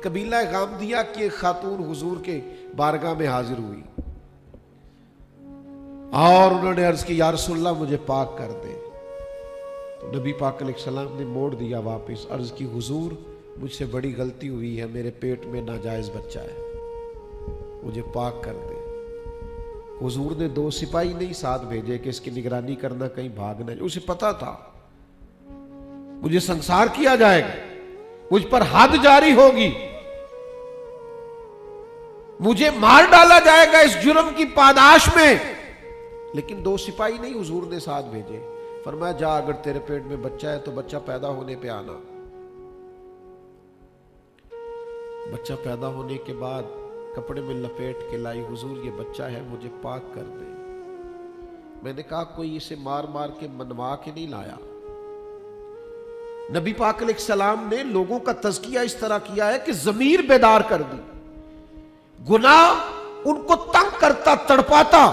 قبیلہ غامدیہ کی ایک خاتون حضور کے بارگاہ میں حاضر ہوئی اور انہوں نے عرض کی یا رسول اللہ مجھے پاک کر دے. تو نبی پاک علیہ السلام نے موڑ دیا واپس. عرض کی حضور مجھ سے بڑی غلطی ہوئی ہے, میرے پیٹ میں ناجائز بچہ ہے, مجھے پاک کر دے. حضور نے 2 سپاہی نہیں ساتھ بھیجے کہ اس کی نگرانی کرنا کہیں بھاگ نہ جائے. اسے پتا تھا مجھے سنسار کیا جائے گا, مجھ پر حد جاری ہوگی, مجھے مار ڈالا جائے گا اس جرم کی پاداش میں. لیکن 2 سپاہی نہیں حضور نے ساتھ بھیجے. فرمایا جا اگر تیرے پیٹ میں بچہ ہے تو بچہ پیدا ہونے پہ آنا. بچہ پیدا ہونے کے بعد کپڑے میں لپیٹ کے لائی, حضور یہ بچہ ہے مجھے پاک کر دے. میں نے کہا کوئی اسے مار مار کے منوا کے نہیں لایا. نبی پاک علیہ السلام نے لوگوں کا تزکیہ اس طرح کیا ہے کہ ضمیر بیدار کر دی. گناہ ان کو تنگ کرتا, تڑپاتا,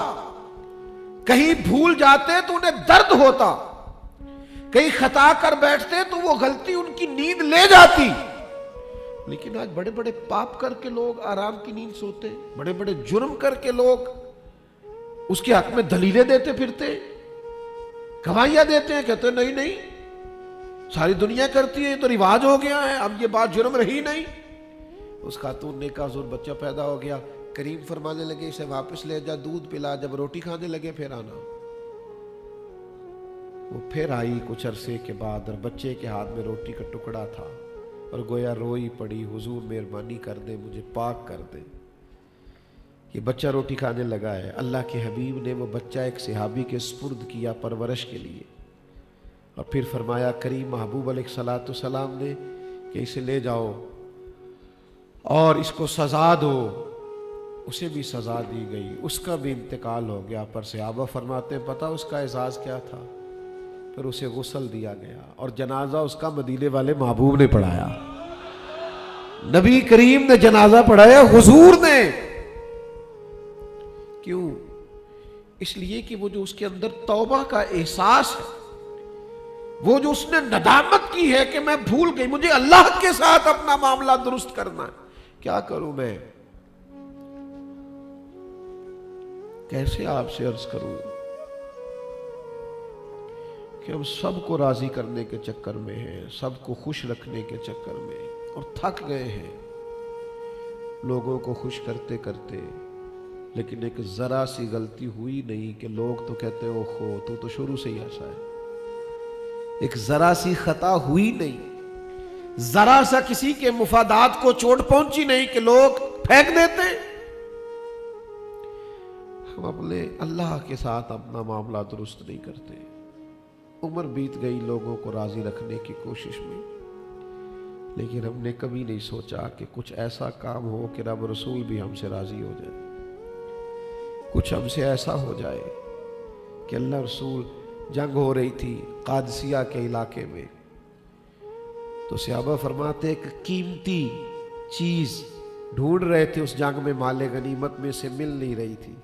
کہیں بھول جاتے تو انہیں درد ہوتا, کہیں خطا کر بیٹھتے تو وہ غلطی ان کی نیند لے جاتی. لیکن آج بڑے بڑے پاپ کر کے لوگ آرام کی نیند سوتے, بڑے بڑے جرم کر کے لوگ اس کے حق میں دلیلیں دیتے پھرتے, گواہیاں دیتے ہیں, کہتے ہیں نہیں نہیں ساری دنیا کرتی ہے, یہ تو رواج ہو گیا ہے, اب یہ بات جرم رہی نہیں. اس خاتون نے کہا حضور بچہ پیدا ہو گیا. کریم فرمانے لگے اسے واپس لے جا, دودھ پلا, جب روٹی کھانے لگے پھر آنا. وہ پھر آئی کچھ عرصے کے بعد اور بچے کے ہاتھ میں روٹی کا ٹکڑا تھا اور گویا روئی پڑی, حضور مہربانی کر دے مجھے پاک کر دے. یہ بچہ روٹی کھانے لگا ہے. اللہ کے حبیب نے وہ بچہ ایک صحابی کے سپرد کیا پرورش کے لیے, اور پھر فرمایا کریم محبوب علیہ السلام نے کہ اسے لے جاؤ اور اس کو سزا دو. اسے بھی سزا دی گئی, اس کا بھی انتقال ہو گیا. پر صحابہ فرماتے ہیں پتہ اس کا اعزاز کیا تھا؟ پھر اسے غسل دیا گیا اور جنازہ اس کا مدینے والے محبوب نے پڑھایا. نبی کریم نے جنازہ پڑھایا حضور نے. کیوں؟ اس لیے کہ وہ جو اس کے اندر توبہ کا احساس ہے, وہ جو اس نے ندامت کی ہے کہ میں بھول گئی, مجھے اللہ کے ساتھ اپنا معاملہ درست کرنا ہے, کیا کروں میں, کیسے آپ سے عرض کروں کہ ہم سب کو راضی کرنے کے چکر میں ہیں, سب کو خوش رکھنے کے چکر میں, اور تھک گئے ہیں لوگوں کو خوش کرتے کرتے. لیکن ایک ذرا سی غلطی ہوئی نہیں کہ لوگ تو کہتے ہیں اوہو تو شروع سے ہی ایسا ہے. ایک ذرا سی خطا ہوئی نہیں, ذرا سا کسی کے مفادات کو چوٹ پہنچی نہیں کہ لوگ پھینک دیتے. ہم اپنے اللہ کے ساتھ اپنا معاملہ درست نہیں کرتے. عمر بیت گئی لوگوں کو راضی رکھنے کی کوشش میں, لیکن ہم نے کبھی نہیں سوچا کہ کچھ ایسا کام ہو کہ رب رسول بھی ہم سے راضی ہو جائے. کچھ ہم سے ایسا ہو جائے کہ اللہ رسول, جنگ ہو رہی تھی قادسیہ کے علاقے میں, تو صحابہ فرماتے ایک قیمتی چیز ڈھونڈ رہے تھے اس جنگ میں, مال غنیمت میں سے مل نہیں رہی تھی.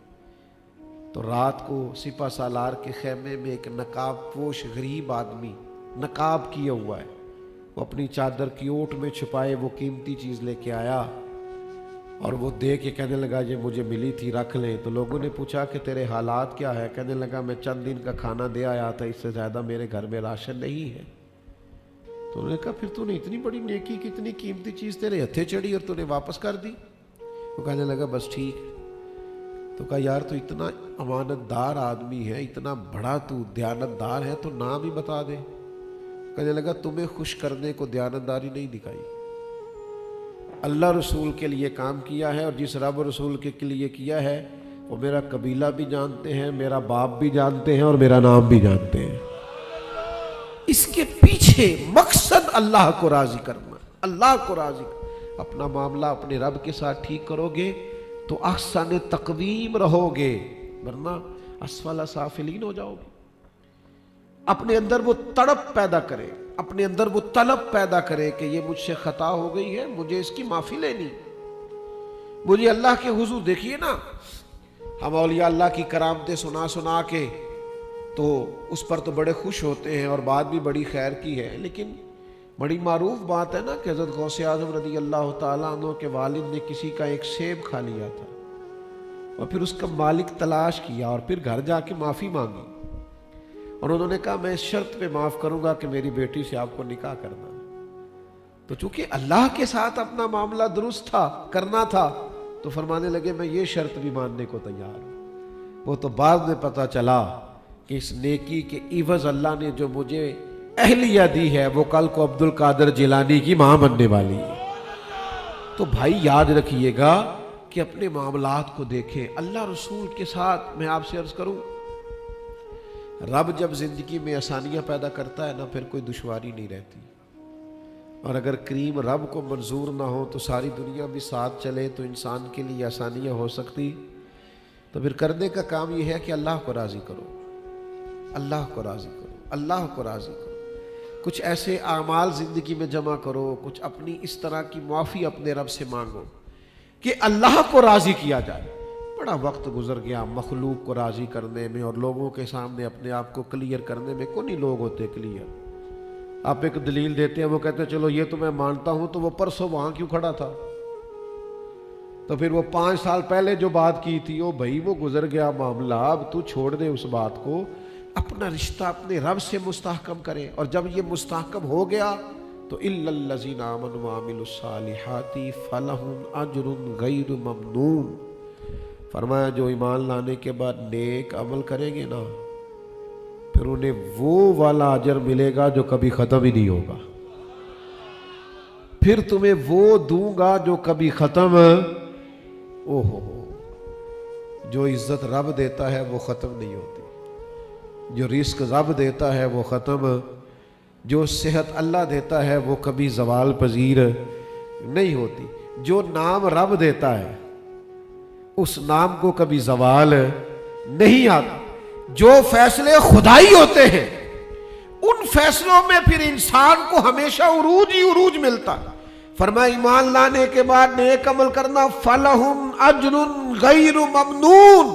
تو رات کو سپہ سالار کے خیمے میں ایک نقاب پوش غریب آدمی, نقاب کیا ہوا ہے, وہ اپنی چادر کی اوٹ میں چھپائے وہ قیمتی چیز لے کے آیا اور وہ دے کے کہنے لگا یہ مجھے ملی تھی رکھ لیں. تو لوگوں نے پوچھا کہ تیرے حالات کیا ہے؟ کہنے لگا میں چند دن کا کھانا دے آیا تھا, اس سے زیادہ میرے گھر میں راشن نہیں ہے. تو انہوں نے کہا پھر تو نے اتنی بڑی نیکی کی, اتنی قیمتی چیز تیرے ہتھے چڑھی اور تو نے واپس کر دی. وہ کہنے لگا بس ٹھیک. تو کہا یار تو اتنا امانت دار آدمی ہے, اتنا بڑا تو دیانت دار ہے, تو نام ہی بتا دے. کہنے لگا تمہیں خوش کرنے کو دیانت داری نہیں دکھائی, اللہ رسول کے لیے کام کیا ہے, اور جس رب رسول کے لیے کیا ہے وہ میرا قبیلہ بھی جانتے ہیں, میرا باپ بھی جانتے ہیں, اور میرا نام بھی جانتے ہیں. اس کے پیچھے مقصد اللہ کو راضی کرنا, اللہ کو راضی کرنا. اپنا معاملہ اپنے رب کے ساتھ ٹھیک کرو گے تو احسن تقویم رہو گے, ورنہ اسفل سافلین ہو جاؤ گے. اپنے اندر وہ تڑپ پیدا کرے, اپنے اندر وہ طلب پیدا کرے کہ یہ مجھ سے خطا ہو گئی ہے, مجھے اس کی معافی لینی, مجھے اللہ کے حضور. دیکھیے نا, ہم اولیاء اللہ کی کرامتیں سنا سنا کے تو اس پر تو بڑے خوش ہوتے ہیں اور بات بھی بڑی خیر کی ہے, لیکن بڑی معروف بات ہے نا کہ حضرت غوث اعظم رضی اللہ تعالیٰ عنہ کے والد نے کسی کا ایک سیب کھا لیا تھا اور پھر اس کا مالک تلاش کیا اور پھر گھر جا کے معافی مانگی، اور انہوں نے کہا میں اس شرط پہ معاف کروں گا کہ میری بیٹی سے آپ کو نکاح کرنا۔ تو چونکہ اللہ کے ساتھ اپنا معاملہ درست تھا، کرنا تھا، تو فرمانے لگے میں یہ شرط بھی ماننے کو تیار ہوں۔ وہ تو بعد میں پتا چلا کہ اس نیکی کے عوض اللہ نے جو مجھے اہلیہ دی ہے وہ کل کو عبد القادر جیلانی کی ماں بننے والی ہے۔ تو بھائی یاد رکھیے گا کہ اپنے معاملات کو دیکھیں اللہ رسول کے ساتھ۔ میں آپ سے عرض کروں، رب جب زندگی میں آسانیاں پیدا کرتا ہے نا، پھر کوئی دشواری نہیں رہتی، اور اگر کریم رب کو منظور نہ ہو تو ساری دنیا بھی ساتھ چلے تو انسان کے لیے آسانیاں ہو سکتی۔ تو پھر کرنے کا کام یہ ہے کہ اللہ کو راضی کرو، اللہ کو راضی کرو، اللہ کو راضی کرو۔ کچھ ایسے اعمال زندگی میں جمع کرو، کچھ اپنی اس طرح کی معافی اپنے رب سے مانگو کہ اللہ کو راضی کیا جائے۔ بڑا وقت گزر گیا مخلوق کو راضی کرنے میں اور لوگوں کے سامنے اپنے آپ کو کلیئر کرنے میں۔ کون ہی لوگ ہوتے کلیئر؟ آپ ایک دلیل دیتے ہیں، وہ کہتے ہیں چلو یہ تو میں مانتا ہوں، تو وہ پرسوں وہاں کیوں کھڑا تھا؟ تو پھر وہ 5 سال پہلے جو بات کی تھی وہ بھائی وہ گزر گیا معاملہ، اب تو چھوڑ دے اس بات کو، اپنا رشتہ اپنے رب سے مستحکم کرے۔ اور جب یہ مستحکم ہو گیا تو اِلَّا الَّذِينَ آمَنُوا وَعَمِلُوا الصَّالِحَاتِ فَلَهُمْ أَجْرٌ غَيْرُ مَمْنُونٍ۔ فرمایا جو ایمان لانے کے بعد نیک عمل کریں گے نا، پھر انہیں وہ والا اجر ملے گا جو کبھی ختم ہی نہیں ہوگا، پھر تمہیں وہ دوں گا جو کبھی ختم جو عزت رب دیتا ہے وہ ختم نہیں ہوتی، جو رزق رب دیتا ہے وہ ختم، جو صحت اللہ دیتا ہے وہ کبھی زوال پذیر نہیں ہوتی، جو نام رب دیتا ہے اس نام کو کبھی زوال نہیں آتا، جو فیصلے خدائی ہوتے ہیں ان فیصلوں میں پھر انسان کو ہمیشہ عروج ہی عروج ملتا۔ فرمایا ایمان لانے کے بعد نیک عمل کرنا، فَلَهُمْ أَجْرٌ غَيْرُ مَمْنُونٍ،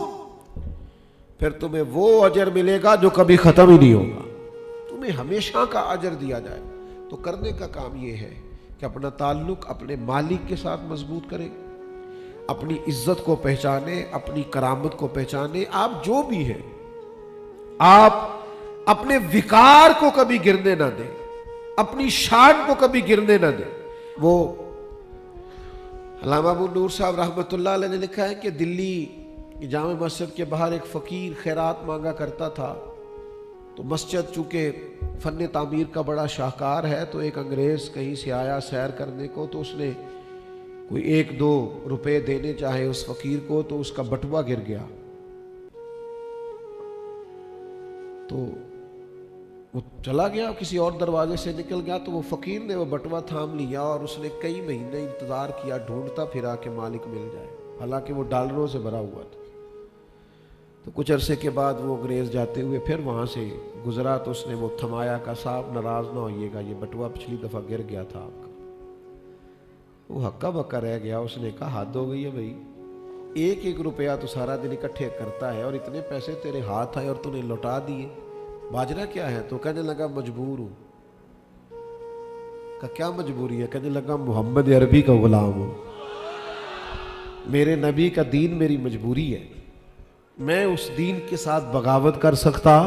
پھر تمہیں وہ اجر ملے گا جو کبھی ختم ہی نہیں ہوگا، تمہیں ہمیشہ کا اجر دیا جائے۔ تو کرنے کا کام یہ ہے کہ اپنا تعلق اپنے مالک کے ساتھ مضبوط کریں، اپنی عزت کو پہچانے، اپنی کرامت کو پہچانے۔ آپ جو بھی ہیں، آپ اپنے وقار کو کبھی گرنے نہ دیں، اپنی شان کو کبھی گرنے نہ دیں۔ وہ علامہ ابو نور صاحب رحمۃ اللہ علیہ نے لکھا ہے کہ دلی جامع مسجد کے باہر ایک فقیر خیرات مانگا کرتا تھا، تو مسجد چونکہ فن تعمیر کا بڑا شاہکار ہے، تو ایک انگریز کہیں سے آیا سیر کرنے کو، تو اس نے کوئی 1-2 روپے دینے چاہے اس فقیر کو، تو اس کا بٹوا گر گیا، تو وہ چلا گیا کسی اور دروازے سے نکل گیا، تو وہ فقیر نے وہ بٹوا تھام لیا اور اس نے کئی مہینے انتظار کیا، ڈھونڈتا پھرا کہ مالک مل جائے، حالانکہ وہ ڈالروں سے بھرا ہوا تھا۔ تو کچھ عرصے کے بعد وہ انگریز جاتے ہوئے پھر وہاں سے گزرا، تو اس نے وہ تھمایا، کہا صاحب ناراض نہ ہوئیے گا، یہ بٹوا پچھلی دفعہ گر گیا تھا آپ کا۔ وہ ہکا بکا رہ گیا، اس نے کہا حد ہو گئی ہے بھائی، 1-1 روپیہ تو سارا دن اکٹھے کرتا ہے اور اتنے پیسے تیرے ہاتھ آئے اور تو نے لوٹا دیے، باجرا کیا ہے؟ تو کہنے لگا مجبور ہوں۔ کہا کیا مجبوری ہے؟ کہنے لگا محمد عربی کا غلام ہوں، میرے نبی کا دین میری مجبوری ہے، میں اس دین کے ساتھ بغاوت کر سکتا؟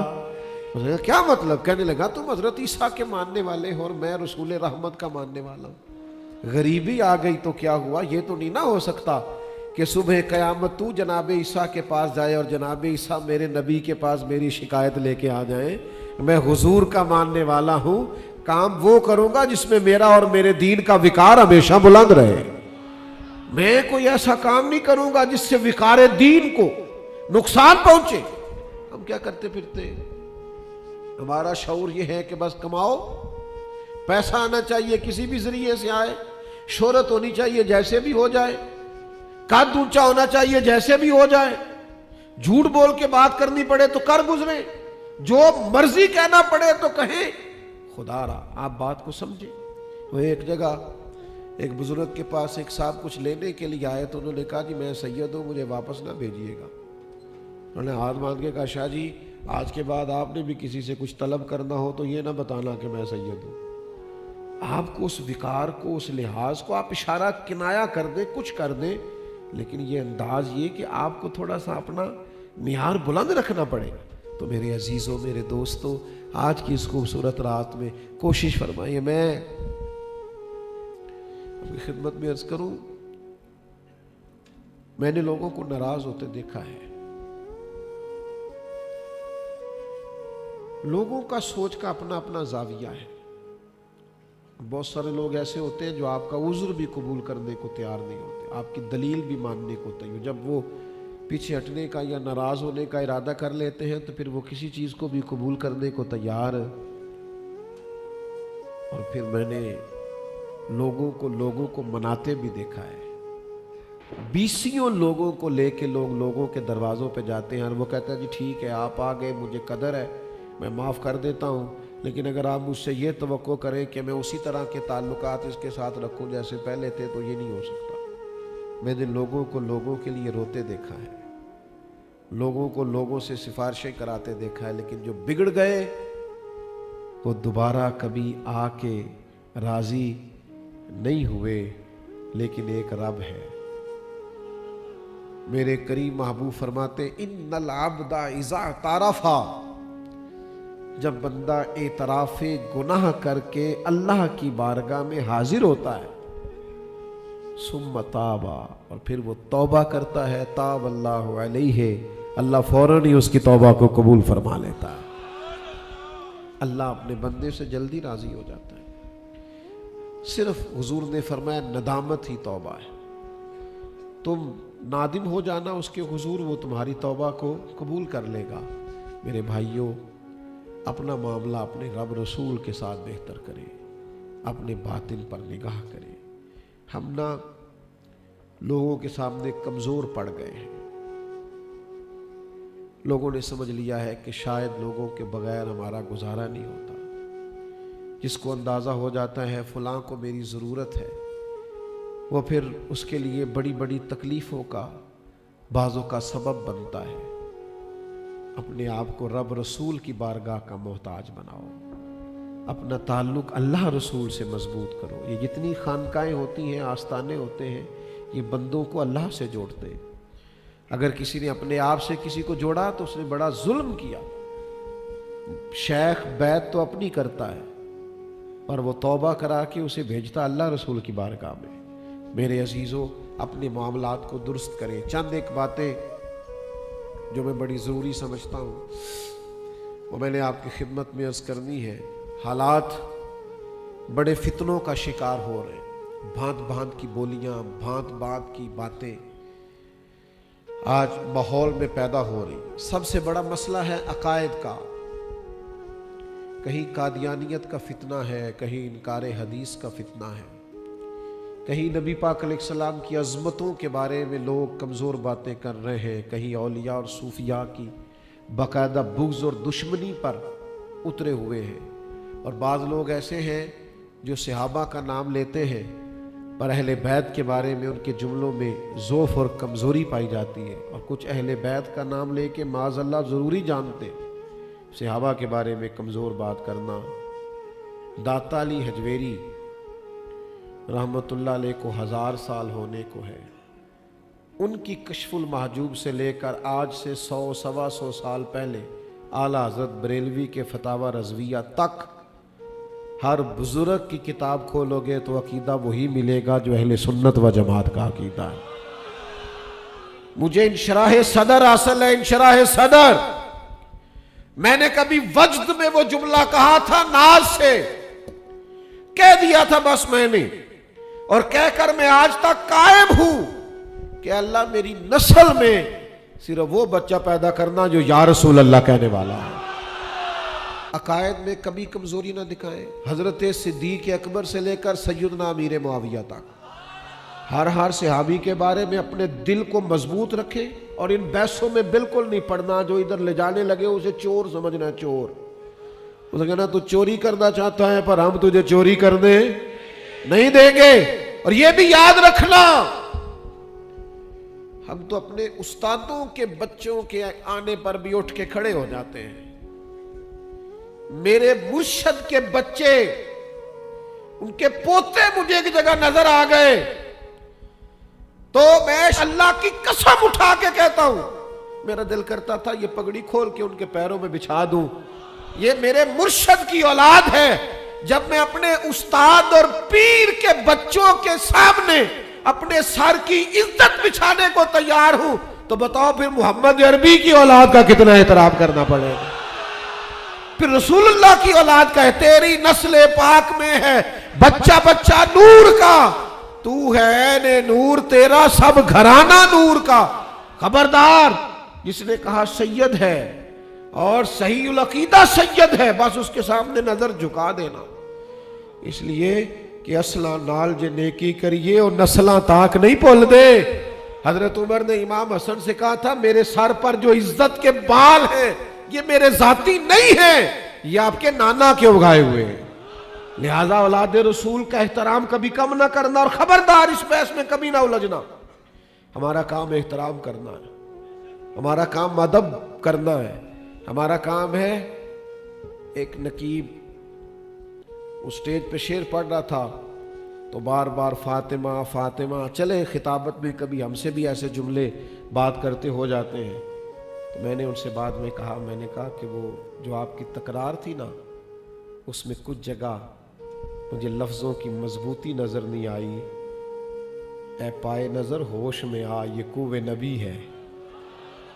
اس نے کہا کیا مطلب؟ کہنے لگا تم حضرت عیسیٰ کے ماننے والے ہو اور میں رسول رحمت کا ماننے والا ہوں، غریبی آ گئی تو کیا ہوا؟ یہ تو نہیں نہ ہو سکتا کہ صبح قیامت تو جناب عیسیٰ کے پاس جائے اور جناب عیسیٰ میرے نبی کے پاس میری شکایت لے کے آ جائیں۔ میں حضور کا ماننے والا ہوں، کام وہ کروں گا جس میں میرا اور میرے دین کا وقار ہمیشہ بلند رہے، میں کوئی ایسا کام نہیں کروں گا جس سے وقار دین کو نقصان پہنچے۔ ہم کیا کرتے پھرتے؟ ہمارا شعور یہ ہے کہ بس کماؤ، پیسہ آنا چاہیے کسی بھی ذریعے سے آئے، شہرت ہونی چاہیے جیسے بھی ہو جائے، قد اونچا ہونا چاہیے جیسے بھی ہو جائے، جھوٹ بول کے بات کرنی پڑے تو کر گزرے، جو مرضی کہنا پڑے تو کہیں۔ خدا را آپ بات کو سمجھیں۔ وہ ایک جگہ ایک بزرگ کے پاس ایک صاحب کچھ لینے کے لیے آئے، تو انہوں نے کہا جی میں سید ہوں، مجھے واپس نہ بھیجیے گا۔ انہوں نے ہاتھ مان کے کہا شاہ جی آج کے بعد آپ نے بھی کسی سے کچھ طلب کرنا ہو تو یہ نہ بتانا کہ میں سید ہوں، آپ کو اس وقار کو، اس لحاظ کو آپ اشارہ کنایا کر دیں، کچھ کر دیں، لیکن یہ انداز یہ کہ آپ کو تھوڑا سا اپنا معیار بلند رکھنا پڑے گا۔ تو میرے عزیزوں، میرے دوستوں، آج کی اس خوبصورت رات میں کوشش فرمائیے، میں اپنی خدمت میں عرض کروں، میں نے لوگوں کو ناراض ہوتے دیکھا ہے۔ لوگوں کا سوچ کا اپنا اپنا زاویہ ہے۔ بہت سارے لوگ ایسے ہوتے ہیں جو آپ کا عذر بھی قبول کرنے کو تیار نہیں ہوتے، آپ کی دلیل بھی ماننے کو تیار۔ جب وہ پیچھے ہٹنے کا یا ناراض ہونے کا ارادہ کر لیتے ہیں تو پھر وہ کسی چیز کو بھی قبول کرنے کو تیار۔ اور پھر میں نے لوگوں کو مناتے بھی دیکھا ہے۔ بیسیوں لوگوں کو لے کے لوگوں کے دروازوں پہ جاتے ہیں اور وہ کہتا ہے جی ٹھیک ہے آپ آ گئے، مجھے قدر ہے، میں معاف کر دیتا ہوں، لیکن اگر آپ مجھ سے یہ توقع کریں کہ میں اسی طرح کے تعلقات اس کے ساتھ رکھوں جیسے پہلے تھے تو یہ نہیں ہو سکتا۔ میں نے لوگوں کو لوگوں کے لیے روتے دیکھا ہے، لوگوں کو لوگوں سے سفارشیں کراتے دیکھا ہے، لیکن جو بگڑ گئے وہ دوبارہ کبھی آ کے راضی نہیں ہوئے۔ لیکن ایک رب ہے، میرے کریم محبوب فرماتے ان العبد اذا اعترف، جب بندہ اعتراف گناہ کر کے اللہ کی بارگاہ میں حاضر ہوتا ہے، ثم تاب، اور پھر وہ توبہ کرتا ہے، تاب اللہ علیہ، اللہ فوراً ہی اس کی توبہ کو قبول فرما لیتا ہے۔ اللہ اپنے بندے سے جلدی راضی ہو جاتا ہے۔ صرف حضور نے فرمایا ندامت ہی توبہ ہے، تم نادم ہو جانا اس کے حضور، وہ تمہاری توبہ کو قبول کر لے گا۔ میرے بھائیوں، اپنا معاملہ اپنے رب رسول کے ساتھ بہتر کریں، اپنے باطن پر نگاہ کریں۔ ہم نہ لوگوں کے سامنے کمزور پڑ گئے ہیں، لوگوں نے سمجھ لیا ہے کہ شاید لوگوں کے بغیر ہمارا گزارا نہیں ہوتا۔ جس کو اندازہ ہو جاتا ہے فلاں کو میری ضرورت ہے، وہ پھر اس کے لیے بڑی بڑی تکلیفوں کا بعضوں کا سبب بنتا ہے۔ اپنے آپ کو رب رسول کی بارگاہ کا محتاج بناؤ، اپنا تعلق اللہ رسول سے مضبوط کرو۔ یہ جتنی خانقاہیں ہوتی ہیں، آستانے ہوتے ہیں، یہ بندوں کو اللہ سے جوڑتے ہیں۔ اگر کسی نے اپنے آپ سے کسی کو جوڑا تو اس نے بڑا ظلم کیا۔ شیخ بیعت تو اپنی کرتا ہے اور وہ توبہ کرا کے اسے بھیجتا اللہ رسول کی بارگاہ میں۔ میرے عزیزوں، اپنے معاملات کو درست کریں۔ چند ایک باتیں جو میں بڑی ضروری سمجھتا ہوں وہ میں نے آپ کی خدمت میں عرض کرنی ہے۔ حالات بڑے فتنوں کا شکار ہو رہے ہیں، بھانت بھانت کی بولیاں، بھانت بھانت کی باتیں آج ماحول میں پیدا ہو رہی۔ سب سے بڑا مسئلہ ہے عقائد کا، کہیں قادیانیت کا فتنہ ہے، کہیں انکار حدیث کا فتنہ ہے، کہیں نبی پاک علیہ السلام کی عظمتوں کے بارے میں لوگ کمزور باتیں کر رہے ہیں، کہیں اولیاء اور صوفیاء کی باقاعدہ بغض اور دشمنی پر اترے ہوئے ہیں، اور بعض لوگ ایسے ہیں جو صحابہ کا نام لیتے ہیں پر اہل بیت کے بارے میں ان کے جملوں میں ضعف اور کمزوری پائی جاتی ہے، اور کچھ اہل بیت کا نام لے کے معاذ اللہ ضروری جانتے صحابہ کے بارے میں کمزور بات کرنا۔ داتا علی حجویری رحمت اللہ علیہ کو 1000 سال ہونے کو ہے، ان کی کشف المحجوب سے لے کر آج سے 100 سوا 100 سال پہلے اعلیٰ حضرت بریلوی کے فتاوی رضویہ تک ہر بزرگ کی کتاب کھولو گے تو عقیدہ وہی ملے گا جو اہل سنت و جماعت کا عقیدہ ہے۔ مجھے انشراح صدر حاصل ہے، انشراح صدر۔ میں نے کبھی وجد میں وہ جملہ کہا تھا، ناز سے کہہ دیا تھا بس میں نے، اور کہہ کر میں آج تک قائم ہوں کہ اللہ میری نسل میں صرف وہ بچہ پیدا کرنا جو یا رسول اللہ کہنے والا ہے۔ عقائد میں کبھی کمزوری نہ دکھائیں۔ حضرت صدیق اکبر سے لے کر سیدنا امیر معاویہ تک ہر صحابی کے بارے میں اپنے دل کو مضبوط رکھیں، اور ان بحثوں میں بالکل نہیں پڑنا۔ جو ادھر لے جانے لگے اسے چور سمجھنا، چور اسے کہنا تو چوری کرنا چاہتا ہے پر ہم تجھے چوری کرنے نہیں دیں گے۔ اور یہ بھی یاد رکھنا، ہم تو اپنے استادوں کے بچوں کے آنے پر بھی اٹھ کے کھڑے ہو جاتے ہیں۔ میرے مرشد کے بچے ان کے پوتے مجھے ایک جگہ نظر آ گئے تو میں اللہ کی قسم اٹھا کے کہتا ہوں میرا دل کرتا تھا یہ پگڑی کھول کے ان کے پیروں میں بچھا دوں. یہ میرے مرشد کی اولاد ہے. جب میں اپنے استاد اور پیر کے بچوں کے سامنے اپنے سر کی عزت بچھانے کو تیار ہوں تو بتاؤ پھر محمد عربی کی اولاد کا کتنا احترام کرنا پڑے گا. پھر رسول اللہ کی اولاد کا ہے. تیری نسل پاک میں ہے بچہ بچہ نور کا. تو ہے نے نور تیرا سب گھرانہ نور کا. خبردار جس نے کہا سید ہے اور صحیح العقیدہ سید ہے بس اس کے سامنے نظر جھکا دینا. اس لیے کہ اصلاں نال جے نیکی کریے اور نسلاں تاک نہیں بھول دے. حضرت عمر نے امام حسن سے کہا تھا میرے سر پر جو عزت کے بال ہیں یہ میرے ذاتی نہیں ہیں, یہ آپ کے نانا کے اگائے ہوئے ہیں. لہذا اولاد رسول کا احترام کبھی کم نہ کرنا اور خبردار اس بحث میں کبھی نہ الجھنا. ہمارا کام احترام کرنا ہے, ہمارا کام ادب کرنا ہے, ہمارا کام ہے. ایک نقیب اسٹیج پہ شعر پڑھ رہا تھا تو بار بار فاطمہ فاطمہ. چلے خطابت میں کبھی ہم سے بھی ایسے جملے بات کرتے ہو جاتے ہیں. تو میں نے ان سے بعد میں کہا کہ وہ جو آپ کی تکرار تھی نا اس میں کچھ جگہ مجھے لفظوں کی مضبوطی نظر نہیں آئی. اے پائے نظر ہوش میں آ یہ کوہ نبی ہے,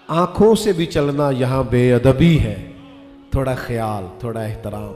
آنکھوں سے بھی چلنا یہاں بے ادبی ہے. تھوڑا خیال, تھوڑا احترام.